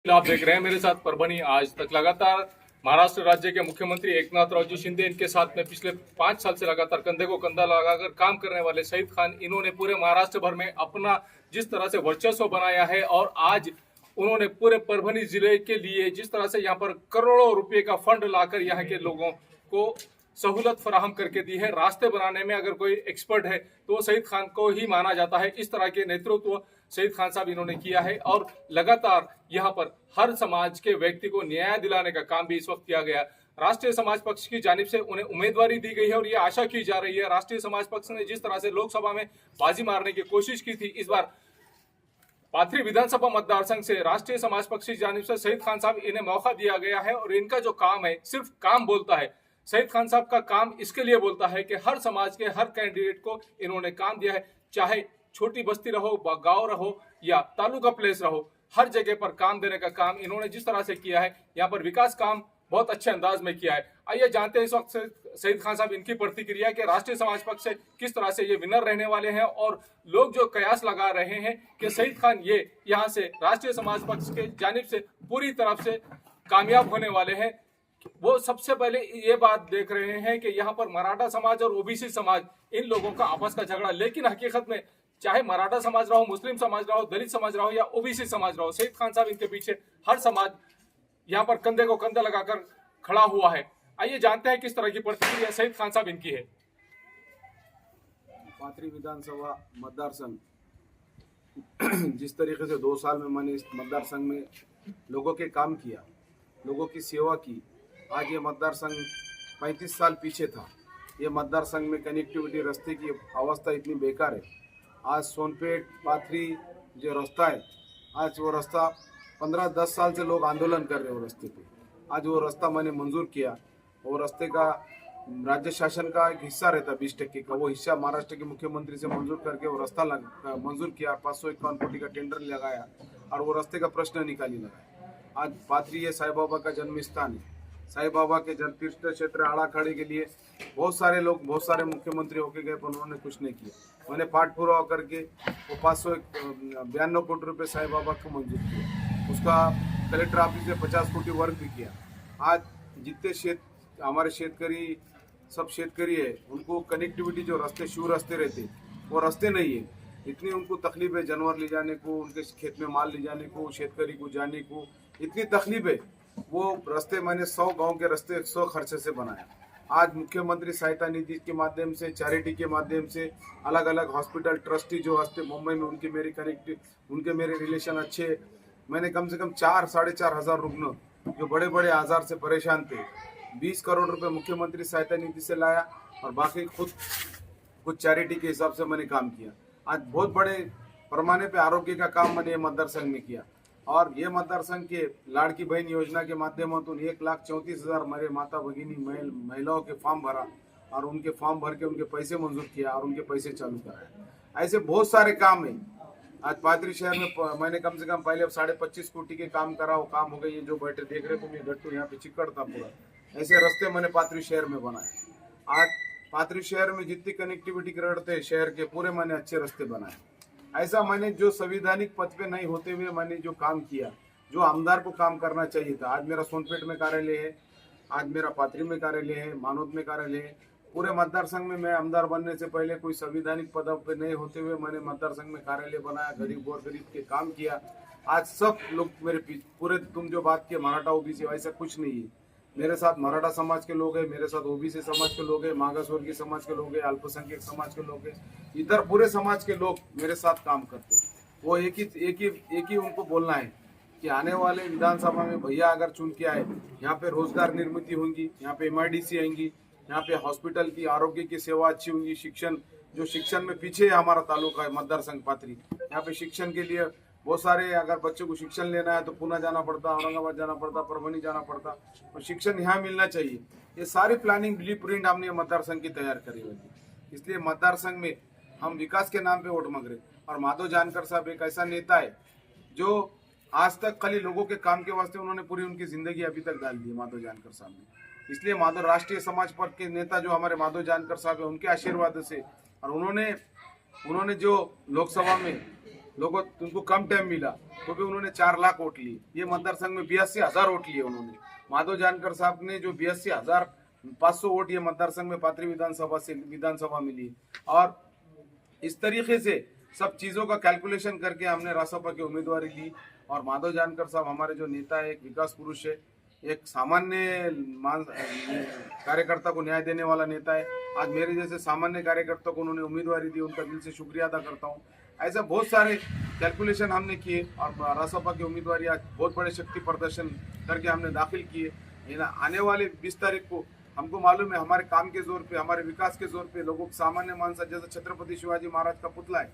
आप देख रहे हैं मेरे साथ परभनी आज तक। लगातार महाराष्ट्र राज्य के मुख्यमंत्री एकनाथरावजी शिंदे इनके साथ में पिछले 5 साल से लगातार कंधे को कंधा लगाकर काम करने वाले सईद खान, इन्होंने पूरे महाराष्ट्र भर में अपना जिस तरह से वर्चस्व बनाया है और आज उन्होंने पूरे परभनी जिले के लिए जिस तरह से यहाँ पर करोड़ों रुपए का फंड लाकर यहाँ के लोगों को सहूलत फराहम करके दी है। रास्ते बनाने में अगर कोई एक्सपर्ट है तो वो सईद खान को ही माना जाता है। इस तरह के नेतृत्व सईद खान साहब इन्होंने किया है और लगातार यहाँ पर हर समाज के व्यक्ति को न्याय दिलाने का काम भी इस वक्त किया गया। राष्ट्रीय समाज पक्ष की जानिब से उन्हें उम्मीदवारी दी गई है और ये आशा की जा रही है, राष्ट्रीय समाज पक्ष ने जिस तरह से लोकसभा में बाजी मारने की कोशिश की थी, इस बार पाथरी विधानसभा मतदार संघ से राष्ट्रीय समाज पक्ष की जानिब से सईद खान साहब इन्हें मौका दिया गया है और इनका जो काम है सिर्फ काम बोलता है। सईद खान साहब का काम इसके लिए बोलता है कि हर समाज के हर कैंडिडेट को इन्होंने काम दिया है, चाहे छोटी बस्ती रहो, गांव रहो या तालुका प्लेस रहो, हर जगह पर काम देने का काम इन्होंने जिस तरह से किया है, यहाँ पर विकास काम बहुत अच्छे अंदाज में किया है। आइए जानते हैं इस वक्त सईद खान साहब इनकी प्रतिक्रिया कि राष्ट्रीय समाज पक्ष से किस तरह से ये विनर रहने वाले हैं और लोग जो कयास लगा रहे हैं कि सईद खान ये यहाँ से राष्ट्रीय समाज पक्ष के जानिब से पूरी तरफ से कामयाब होने वाले हैं। वो सबसे पहले ये बात देख रहे हैं कि यहाँ पर मराठा समाज और ओबीसी समाज इन लोगों का आपस का झगड़ा, लेकिन हकीकत में चाहे मराठा समाज रहो, मुस्लिम समाज रहो, दलित समाज रहो या ओबीसी समाज रहो, सईद खान साहब इनके पीछे हर समाज यहाँ पर कंधे को कंधा लगाकर खड़ा हुआ है। आइए जानते हैं किस तरह की प्रतिक्रिया सईद खान साहब इनकी है। पाथरी विधानसभा मतदार संघ जिस तरीके से 2 साल में मैंने इस मतदार संघ में लोगों के काम किया, लोगों की सेवा की, आज ये मतदार संघ 35 साल पीछे था। ये मतदार संघ में कनेक्टिविटी, रास्ते की अवस्था इतनी बेकार है। आज सोनपेट पाथरी जो रास्ता है, आज वो रास्ता 15-10 साल से लोग आंदोलन कर रहे हो रास्ते पे। आज वो रास्ता मैंने मंजूर किया। वो रास्ते का राज्य शासन का एक हिस्सा रहता 20% का, वो हिस्सा महाराष्ट्र के मुख्यमंत्री से मंजूर करके वो रास्ता मंजूर किया, 551 कोटी का टेंडर लगाया और वो रास्ते का प्रश्न निकाली लगाया। आज पाथरी ये साईं बाबा का जन्म स्थान है। साईं बाबा के जन्म तीर्थ क्षेत्र आड़ाखाड़ी के लिए बहुत सारे लोग, बहुत सारे मुख्यमंत्री होके गए पर उन्होंने कुछ नहीं किया। मैंने पाठ पूरा करके वो 592 कोटी रुपये साईं बाबा को मंजूर किया। उसका कलेक्टर ऑफिस में 50 कोटी वर्क भी किया। आज जितने हमारे शेतकरी सब शेतकरी है, उनको कनेक्टिविटी जो रास्ते शिव रास्ते रहते वो रास्ते नहीं है। इतनी उनको तकलीफ है जानवर ले जाने को, उनके खेत में माल ले जाने को, शेतकरी को जाने को इतनी तकलीफ है। वो रास्ते मैंने 100 गांव के रास्ते 100 खर्चे से बनाया। आज मुख्यमंत्री सहायता निधि के माध्यम से, चैरिटी के माध्यम से, अलग अलग हॉस्पिटल ट्रस्टी जो हंसते मुंबई में, उनके मेरे रिलेशन अच्छे। मैंने कम से कम 4-4.5 रुग्ण जो बड़े बड़े आजार से परेशान थे, 20 करोड़ रुपए मुख्यमंत्री सहायता निधि से लाया और बाकी खुद कुछ चैरिटी के हिसाब से मैंने काम किया। आज बहुत बड़े पैमाने पे आरोग्य का काम मैंने मतदार संघ में किया और ये मतदार संघ के लाड़की बहन योजना के माध्यमातून 1,34,000 मेरे माता भगिनी महिलाओं के फॉर्म भरा और उनके फॉर्म भर के उनके पैसे मंजूर किया और उनके पैसे चालू कराए। ऐसे बहुत सारे काम है। आज पाथरी शहर में मैंने कम से कम पहले 25.5 कोटी के काम करा, वो काम हो गए। ये जो बैठे देख रहे तुम, ये गट्टू यहाँ पे चिक्कड़ था पूरा, ऐसे रास्ते मैंने पाथरी शहर में बनाए। आज पाथरी शहर में जितनी कनेक्टिविटी करते शहर के पूरे मैंने अच्छे रास्ते बनाए। ऐसा मैंने जो संवैधानिक पद पे नहीं होते हुए मैंने जो काम किया, जो आमदार को काम करना चाहिए था। आज मेरा सोनपेट में कार्यालय है, आज मेरा पाथरी में कार्यालय है, मानोद में कार्यालय है। पूरे मतदार संघ में मैं आमदार बनने से पहले कोई संवैधानिक पद पे नहीं होते हुए मैंने मतदार संघ में कार्यालय बनाया, गरीब और गरीब के काम किया। आज सब लोग मेरे पीछे, पूरे तुम जो बात किए मराठा ओबीसी, ऐसा कुछ नहीं है। मेरे साथ मराठा समाज के लोग हैं, मेरे साथ ओबीसी समाज के लोग हैं, मागासवर्गीय समाज के लोग हैं, अल्पसंख्यक समाज के लोग हैं, इधर पूरे समाज के लोग मेरे साथ काम करते हैं। वो एक ही उनको बोलना है कि आने वाले विधानसभा में भैया अगर चुन के आए, यहाँ पे रोजगार निर्मित होंगी, यहाँ पे MIDC आएंगी, यहाँ पे हॉस्पिटल की आरोग्य की सेवा अच्छी होंगी। शिक्षण में पीछे है हमारा तालुका है मतदार संघ पाथरी। यहाँ पे शिक्षण के लिए बहुत सारे, अगर बच्चों को शिक्षण लेना है तो पुणे जाना पड़ता, औरंगाबाद जाना पड़ता, परभनी जाना पड़ता, और शिक्षण यहाँ मिलना चाहिए। ये सारी प्लानिंग ब्लूप्रिंट हमने मतदार संघ की तैयार करी हुई थी। इसलिए मतदार संघ में हम विकास के नाम पे वोट मांग रहे। और माधव जानकर साहब एक ऐसा नेता है जो आज तक खाली लोगों के काम के वास्ते उन्होंने पूरी उनकी जिंदगी अभी तक डाल दी माधव जानकर साहब ने। इसलिए माधव राष्ट्रीय समाज पद के नेता जो हमारे माधव जानकर साहब है, उनके आशीर्वाद से और उन्होंने जो लोकसभा में लोगों उनको कम टाइम मिला तो भी उन्होंने 4 लाख वोट लिए। ये मतदार संघ में 82,000 वोट लिए उन्होंने। माधव जानकर साहब ने जो 82,500 वोट ये मतदार संघ में पाथरी विधानसभा में लिए। और इस तरीके से सब चीजों का कैलकुलेशन करके हमने रासपा की उम्मीदवारी ली। और माधव जानकर साहब हमारे जो नेता है, एक विकास पुरुष है, एक सामान्य कार्यकर्ता को न्याय देने वाला नेता है। आज मेरे जैसे सामान्य कार्यकर्ता को उन्होंने उम्मीदवारी दी, उनका दिल से शुक्रिया अदा करता हूँ। ऐसा बहुत सारे कैलकुलेशन हमने किए और रासपा की उम्मीदवारी आज बहुत बड़े शक्ति प्रदर्शन करके हमने दाखिल किए। आने वाले 20 तारीख को हमको मालूम है हमारे काम के जोर पे, हमारे विकास के जोर पे लोगों सामान्य मानसा जैसे छत्रपति शिवाजी महाराज का पुतला है,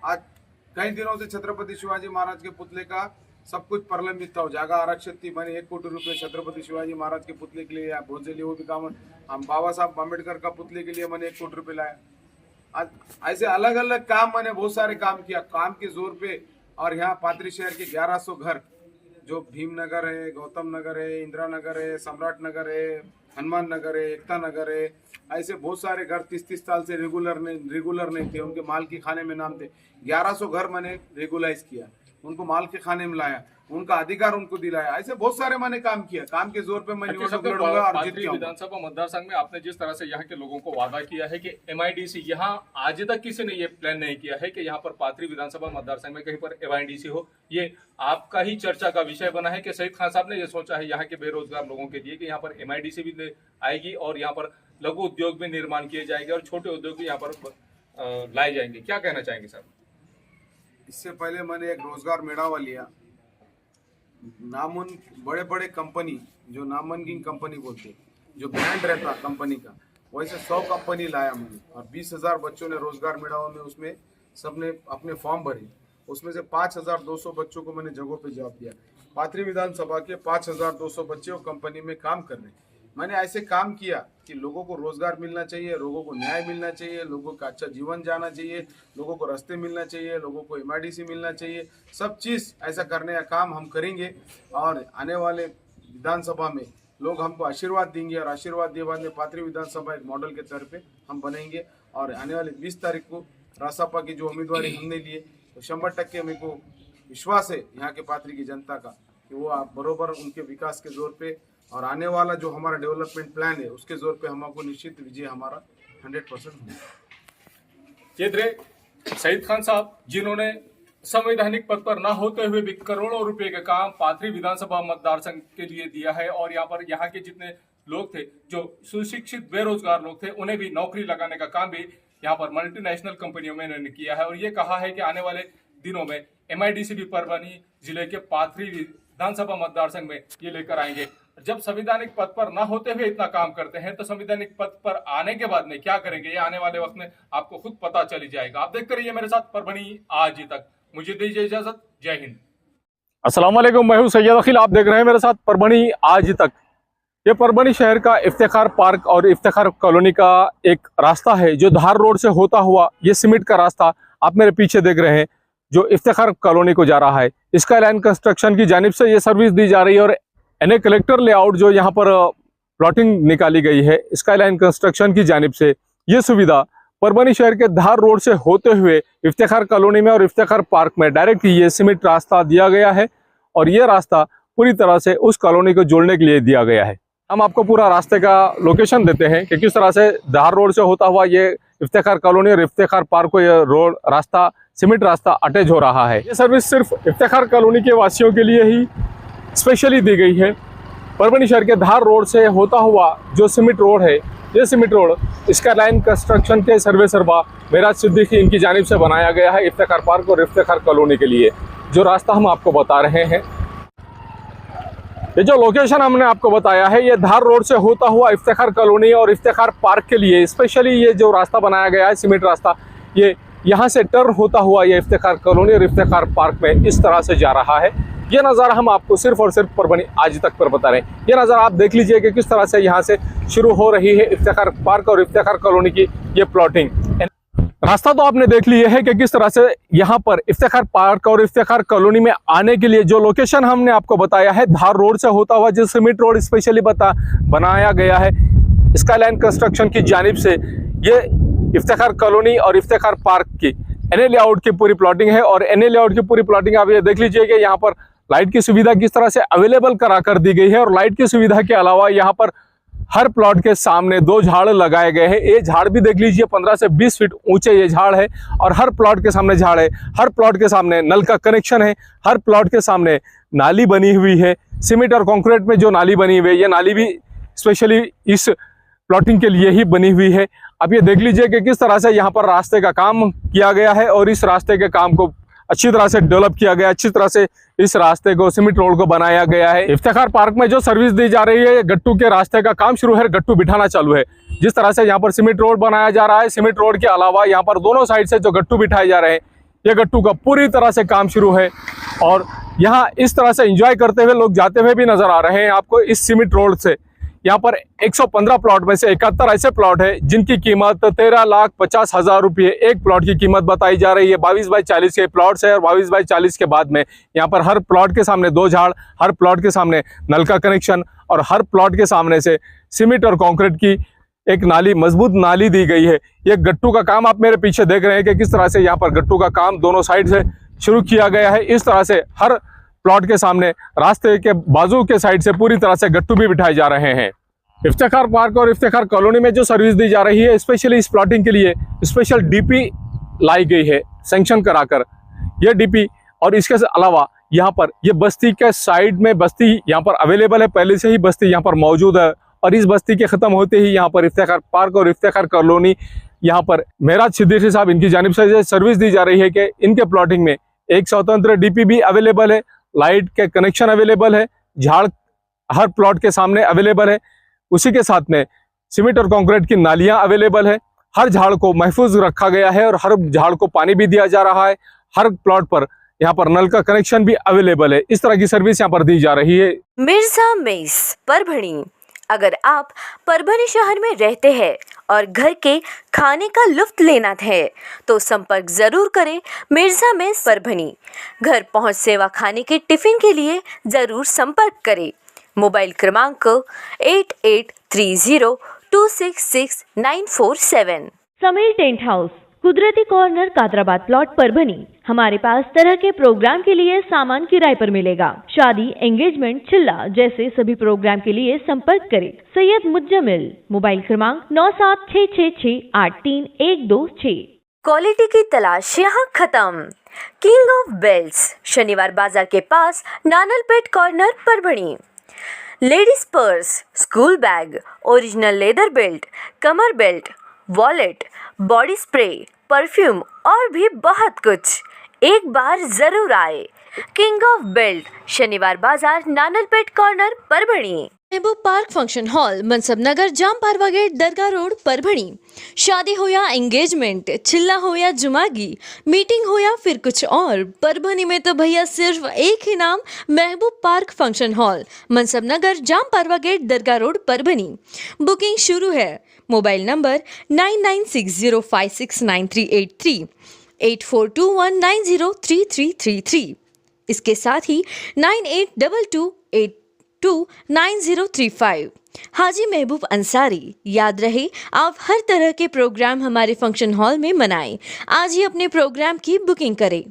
आज कई दिनों से छत्रपति शिवाजी महाराज के पुतले का सब कुछ प्रलंबित था। जगह आरक्षित थी, मैंने 1 कोटी रुपए छत्रपति शिवाजी महाराज के पुतले के लिए बहुत लिए, वो भी काम हम बाबा साहब अम्बेडकर का पुतले के लिए मैंने 1 कोटी रुपए लाया। आज ऐसे अलग अलग काम मैंने बहुत सारे काम किया काम के जोर पे। और यहाँ पाथरी शहर के 1100 घर जो भीमनगर है, गौतम नगर है, इंदिरा नगर है, सम्राट नगर है, हनुमान नगर है, एकता नगर है, ऐसे बहुत सारे घर 30-30 साल से रेगुलर नहीं थे, उनके माल के खाने में नाम थे। 1100 घर मैंने रेगुलाइज किया, उनको माल के खाने में लाया, उनका अधिकार उनको दिलाया। ऐसे बहुत सारे मैंने काम किया। काम के जोर पे मैं निवडणूक लड़ूंगा और जीत जाऊंगा। विधानसभा मतदार संघ में आपने जिस तरह से यहाँ के लोगों को वादा किया है कि MIDC, यहाँ आज तक किसी ने ये प्लान नहीं किया है कि यहाँ पर पाथरी विधानसभा मतदार संघ में कहीं पर MIDC हो। ये आपका ही चर्चा का विषय बना है कि शहीद खान साहब ने ये सोचा है यहाँ के बेरोजगार लोगों के लिए कि यहाँ पर MIDC भी आएगी और यहाँ पर लघु उद्योग भी निर्माण किए जाएंगे और छोटे उद्योग भी यहाँ पर लाए जाएंगे। क्या कहना चाहेंगे सर? इससे पहले मैंने एक रोजगार मेड़ावा लिया। बड़े बड़े कंपनी जो नामांकित कंपनी बोलते, जो ब्रांड रहता कंपनी का, वैसे 100 कंपनी लाया मैंने और 20,000 बच्चों ने रोजगार मेड़ावा में उसमें सबने अपने फॉर्म भरे। उसमें से 5,200 बच्चों को मैंने जगहों पे जॉब दिया। पाथरी विधानसभा के 5,200 बच्चे कंपनी में काम कर रहे। मैंने ऐसे काम किया कि लोगों को रोजगार मिलना चाहिए, लोगों को न्याय मिलना चाहिए, लोगों का अच्छा जीवन जाना चाहिए, लोगों को रास्ते मिलना चाहिए, लोगों को MIDC मिलना चाहिए। सब चीज़ ऐसा करने का काम हम करेंगे और आने वाले विधानसभा में लोग हमको आशीर्वाद देंगे और आशीर्वाद दिए बाद में पाथरी विधानसभा एक मॉडल के तौर पे हम बनेंगे। और आने वाले 20 तारीख को रासपा की जो उम्मीदवारी हमने लिए तो 100% मेरे को विश्वास है यहाँ के पाथरी की जनता का कि वो आप बरोबर उनके विकास के जोर पे और आने वाला जो हमारा डेवलपमेंट प्लान है उसके जोर पे हमको निश्चित विजय हमारा 100% होगा। ये थे शहीद खान साहब, जिन्होंने संवैधानिक पद पर न होते हुए भी करोड़ों रुपए का काम पाथरी विधानसभा मतदार संघ के लिए दिया है। और यहाँ पर यहाँ के जितने लोग थे जो सुशिक्षित बेरोजगार लोग थे उन्हें भी नौकरी लगाने का काम भी यहाँ पर मल्टीनेशनल कंपनियों में इन्होंने किया है। और ये कहा है कि आने वाले दिनों में MIDC भी परभनी जिले के पाथरी विधानसभा मतदार संघ में ये लेकर आएंगे। जब संवैधानिक पद पर न होते हुए इतना काम करते हैं तो संवैधानिक पद पर आने के बाद में क्या करेंगे, ये आने वाले वक्त में आपको खुद पता चली जाएगा। आप देखते रहिए मेरे साथ परभनी आज ही तक। मुझे दीजिए इजाजत। जय हिंद। अस्सलाम वालेकुम, मैं हूं सैयद अखिल। आप देख रहे हैं मेरे साथ परभनी आज ही तक। ये परभनी शहर का इफ्तिखार पार्क और इफ्तिखार कॉलोनी का एक रास्ता है जो धार रोड से होता हुआ ये सीमेंट का रास्ता आप मेरे पीछे देख रहे हैं जो इफ्तिखार कॉलोनी को जा रहा है। स्काई लाइन कंस्ट्रक्शन की जानिब से ये सर्विस दी जा रही है और NA कलेक्टर लेआउट जो यहाँ पर प्लॉटिंग निकाली गई है स्काई लाइन कंस्ट्रक्शन की जानिब से, ये सुविधा परभनी शहर के धार रोड से होते हुए इफ्तिखार कॉलोनी में और इफ्तिखार पार्क में डायरेक्ट ये सीमेंट रास्ता दिया गया है। और ये रास्ता पूरी तरह से उस कॉलोनी को जोड़ने के लिए दिया गया है। हम आपको पूरा रास्ते का लोकेशन देते हैं कि किस तरह से धार रोड से होता हुआ ये इफ्तिखार कॉलोनी और इफ्तिखार पार्क को ये रोड रास्ता सीमेंट रास्ता अटैच हो रहा है। ये सर्विस सिर्फ इफ्तिखार कॉलोनी के वासियों के लिए ही स्पेशली दी गई है। परभनी शहर के धार रोड से होता हुआ जो सीमेंट रोड है, ये cement road sky line construction के सर्वे सर्वा मेराज सिद्दीकी इनकी जानिब से बनाया गया है इफ्तिखार पार्क और इफ्तिखार कॉलोनी के लिए। जो रास्ता हम आपको बता रहे हैं, ये जो लोकेशन हमने आपको बताया है, ये धार रोड से होता हुआ इफ्तिखार कॉलोनी और इफ्तिखार पार्क के लिए स्पेशली ये जो रास्ता बनाया गया है सीमेंट रास्ता, ये यहाँ से टर्न होता हुआ ये इफ्तिखार कॉलोनी और इफ्तिखार पार्क में इस तरह से जा रहा है। ये नज़ारा हम आपको सिर्फ और सिर्फ परभनी आज तक पर बता रहे हैं। ये नज़ारा आप देख लीजिए कि किस तरह से यहाँ से शुरू हो रही है इफ्तिखार पार्क और इफ्तिखार कॉलोनी की ये प्लॉटिंग। रास्ता तो आपने देख लिया है कि किस तरह से यहाँ पर इफ्तिखार पार्क और इफ्तिखार कॉलोनी में आने के लिए जो लोकेशन हमने आपको बताया है धार रोड से होता हुआ जो सीमेंट रोड स्पेशली बनाया गया है स्काई लाइन कंस्ट्रक्शन की जानिब से, ये इफ्तिखार कॉलोनी और इफ्तिखार पार्क की एनए लेआउट की पूरी प्लॉटिंग है और एनए लेआउट की पूरी प्लॉटिंग आप ये देख लीजिए कि यहाँ पर लाइट की सुविधा किस तरह से अवेलेबल करा कर दी गई है। और लाइट की सुविधा के अलावा यहाँ पर हर प्लॉट के सामने 2 झाड़ लगाए गए हैं। ये झाड़ भी देख लीजिए 15 से 20 फीट ऊंचे ये झाड़ है और हर प्लॉट के सामने झाड़ है। हर प्लॉट के सामने नल का कनेक्शन है। हर प्लॉट के सामने नाली बनी हुई है। सीमेंट और कंक्रीट में जो नाली बनी हुई है, ये नाली भी स्पेशली इस प्लॉटिंग के लिए ही बनी हुई है। अब ये देख लीजिए कि किस तरह से यहाँ पर रास्ते का काम किया गया है और इस रास्ते के काम को अच्छी तरह से डेवलप किया गया, अच्छी तरह से इस रास्ते को सीमेंट रोड को बनाया गया है। इफ्तिखार पार्क में जो सर्विस दी जा रही है, गट्टू के रास्ते का काम शुरू है, गट्टू बिठाना चालू है। जिस तरह से यहाँ पर सीमेंट रोड बनाया जा रहा है, सीमेंट रोड के अलावा यहाँ पर दोनों साइड से जो गट्टू बिठाए जा रहे हैं, ये गट्टू का पूरी तरह से काम शुरू है। और यहाँ इस तरह से एंजॉय करते हुए लोग जाते हुए भी नजर आ रहे हैं आपको इस सीमेंट रोड से। यहाँ पर 115 प्लॉट में से 71 ऐसे प्लॉट है जिनकी कीमत 13,50,000 रुपये एक प्लॉट की कीमत बताई जा रही है। 22 बाई 40 के प्लॉट्स है और 22 बाई 40 के बाद में यहाँ पर हर प्लॉट के सामने 2 झाड़, हर प्लॉट के सामने नल का कनेक्शन और हर प्लॉट के सामने से सीमेंट और कंक्रीट की एक नाली, मजबूत नाली दी गई है। ये गट्टू का काम आप मेरे पीछे देख रहे हैं कि किस तरह से यहाँ पर गट्टू का काम दोनों साइड से शुरू किया गया है। इस तरह से हर प्लॉट के सामने रास्ते के बाजू के साइड से पूरी तरह से गट्टू भी बिठाए जा रहे हैं। इफ्तिखार पार्क और इफ्तिखार कॉलोनी में जो सर्विस दी जा रही है, स्पेशली इस प्लॉटिंग के लिए स्पेशल डीपी लाई गई है सैंक्शन कराकर। ये डीपी और इसके अलावा यहाँ पर ये बस्ती के साइड में बस्ती यहाँ पर अवेलेबल है, पहले से ही बस्ती यहाँ पर मौजूद है। और इस बस्ती के ख़त्म होते ही यहाँ पर इफ्तिखार पार्क और इफ्तिखार कॉलोनी, यहाँ पर मेराज सिद्दीकी साहब इनकी जानिब से सर्विस दी जा रही है कि इनके प्लॉटिंग में एक स्वतंत्र डीपी भी अवेलेबल है, लाइट के कनेक्शन अवेलेबल है, झाड़ हर प्लॉट के सामने अवेलेबल है। उसी के साथ में सीमेंट और कंक्रीट की नालियां अवेलेबल है। हर झाड़ को महफूज रखा गया है और हर झाड़ को पानी भी दिया जा रहा है। हर प्लॉट पर यहाँ पर नल का कनेक्शन भी अवेलेबल है। इस तरह की सर्विस यहाँ पर दी जा रही है। मिर्जा मेस परभणी। अगर आप परभणी शहर में रहते हैं और घर के खाने का लुत्फ लेना है तो संपर्क जरूर करें मिर्जा मेस परभणी। घर पहुंच सेवा खाने के टिफिन के लिए जरूर संपर्क करें। मोबाइल क्रमांक 8830266947। समीर टेंट हाउस, कुदरती कॉर्नर, कादराबाद प्लॉट, परभणी। हमारे पास तरह के प्रोग्राम के लिए सामान किराए पर मिलेगा। शादी, एंगेजमेंट, चिल्ला जैसे सभी प्रोग्राम के लिए संपर्क करें सैयद मुज्जमिल। मोबाइल क्रमांक 9766683126। क्वालिटी की तलाश यहाँ खत्म। किंग ऑफ बेल्ट्स, शनिवार बाजार के पास, Nanalpet corner, Parbhani. Ladies purse, school bag, original leather belt, कमर belt, wallet, body spray, perfume और भी बहुत कुछ। एक बार जरूर आए। किंग ऑफ बेल्ट, शनिवार बाजार, नानलपेट कॉर्नर, परभणी। महबूब पार्क फंक्शन हॉल, मनसब नगर, जाम पारवा गेट, दरगाह रोड, परभणी। शादी हो या एंगेजमेंट, चिल्ला हो या जुमागी, मीटिंग हो या फिर कुछ और, परभणी में तो भैया सिर्फ एक ही नाम, महबूब पार्क फंक्शन हॉल, मनसब नगर, जाम पारवा गेट, दरगाह रोड, परभणी। बुकिंग शुरू है। Mobile number 9960569383, 8421903333। इसके साथ ही 9822829035। हाजी महबूब अंसारी। याद रहे, आप हर तरह के प्रोग्राम हमारे फंक्शन हॉल में मनाएं। आज ही अपने प्रोग्राम की बुकिंग करें।